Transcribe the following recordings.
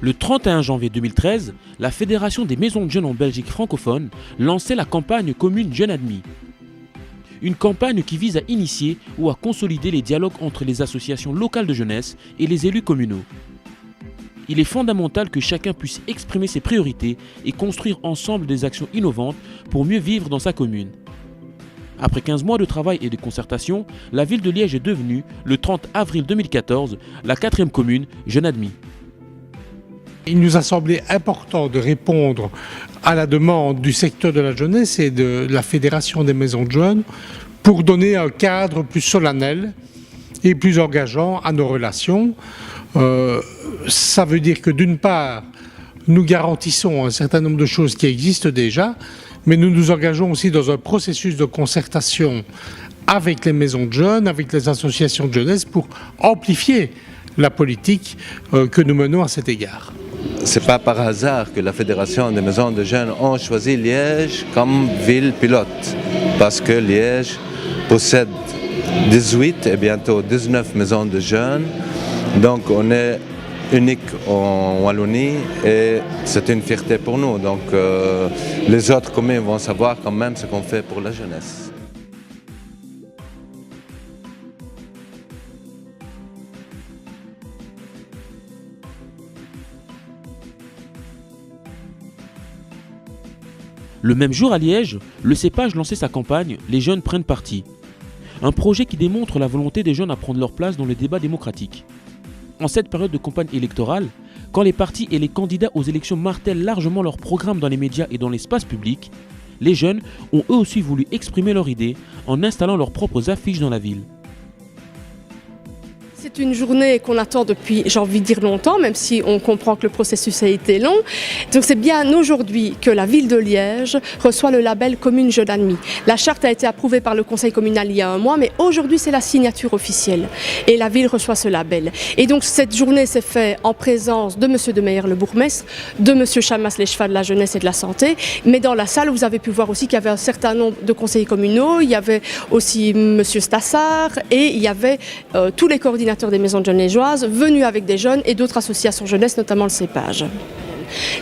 Le 31 janvier 2013, la Fédération des maisons de jeunes en Belgique francophone lançait la campagne commune Jeunes Admis. Une campagne qui vise à initier ou à consolider les dialogues entre les associations locales de jeunesse et les élus communaux. Il est fondamental que chacun puisse exprimer ses priorités et construire ensemble des actions innovantes pour mieux vivre dans sa commune. Après 15 mois de travail et de concertation, la ville de Liège est devenue, le 30 avril 2014, la 4e commune Jeunes Admis. Il nous a semblé important de répondre à la demande du secteur de la jeunesse et de la Fédération des maisons de jeunes pour donner un cadre plus solennel et plus engageant à nos relations. Ça veut dire que d'une part, nous garantissons un certain nombre de choses qui existent déjà, mais nous nous engageons aussi dans un processus de concertation avec les maisons de jeunes, avec les associations de jeunesse pour amplifier la politique que nous menons à cet égard. C'est pas par hasard que la Fédération des maisons de jeunes a choisi Liège comme ville pilote, parce que Liège possède 18 et bientôt 19 maisons de jeunes, donc on est unique en Wallonie et c'est une fierté pour nous. Donc les autres communes vont savoir quand même ce qu'on fait pour la jeunesse. Le même jour à Liège, le CEPAGE lançait sa campagne « Les jeunes prennent parti ». Un projet qui démontre la volonté des jeunes à prendre leur place dans le débat démocratique. En cette période de campagne électorale, quand les partis et les candidats aux élections martèlent largement leur programme dans les médias et dans l'espace public, les jeunes ont eux aussi voulu exprimer leur idée en installant leurs propres affiches dans la ville. C'est une journée qu'on attend depuis, j'ai envie de dire longtemps, même si on comprend que le processus a été long. Donc c'est bien aujourd'hui que la ville de Liège reçoit le label Commune Jeunes Admis. La charte a été approuvée par le conseil communal il y a un mois, mais aujourd'hui c'est la signature officielle. Et la ville reçoit ce label. Et donc cette journée s'est faite en présence de M. Demeyer, le bourgmestre, de M. Chamas, les chefs de la jeunesse et de la santé. Mais dans la salle, vous avez pu voir aussi qu'il y avait un certain nombre de conseillers communaux, il y avait aussi M. Stassard et il y avait tous les coordinateurs des maisons de jeunes liégeoises, venus avec des jeunes et d'autres associations jeunesse, notamment le CEPAGE.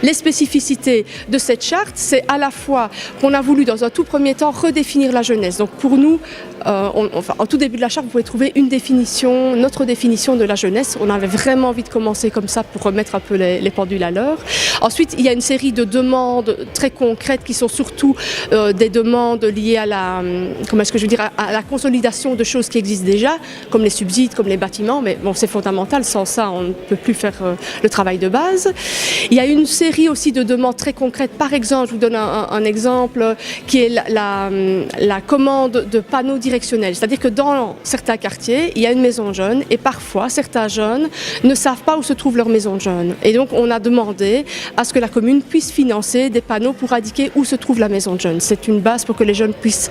Les spécificités de cette charte, c'est à la fois qu'on a voulu dans un tout premier temps redéfinir la jeunesse. Donc pour nous, en tout début de la charte, vous pouvez trouver une définition, notre définition de la jeunesse. On avait vraiment envie de commencer comme ça pour remettre un peu les pendules à l'heure. Ensuite, il y a une série de demandes très concrètes qui sont surtout des demandes liées à la, à la consolidation de choses qui existent déjà, comme les subsides, comme les bâtiments. Mais bon, c'est fondamental. Sans ça, on ne peut plus faire le travail de base. Il y a une série aussi de demandes très concrètes. Par exemple, je vous donne un exemple qui est la commande de panneaux directionnels. C'est-à-dire que dans certains quartiers, il y a une maison de jeunes et parfois, certains jeunes ne savent pas où se trouve leur maison de jeunes. Et donc, on a demandé à ce que la commune puisse financer des panneaux pour indiquer où se trouve la maison de jeunes. C'est une base pour que les jeunes puissent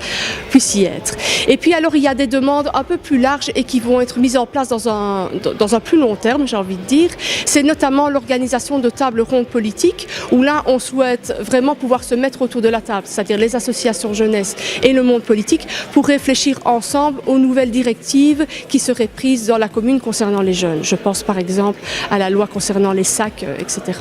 y être. Et puis, alors, il y a des demandes un peu plus larges et qui vont être mises en place dans un plus long terme, j'ai envie de dire. C'est notamment l'organisation de tables rondes politiques où là, on souhaite vraiment pouvoir se mettre autour de la table, c'est-à-dire les associations jeunesse et le monde politique, pour réfléchir ensemble aux nouvelles directives qui seraient prises dans la commune concernant les jeunes. Je pense par exemple à la loi concernant les sacs, etc.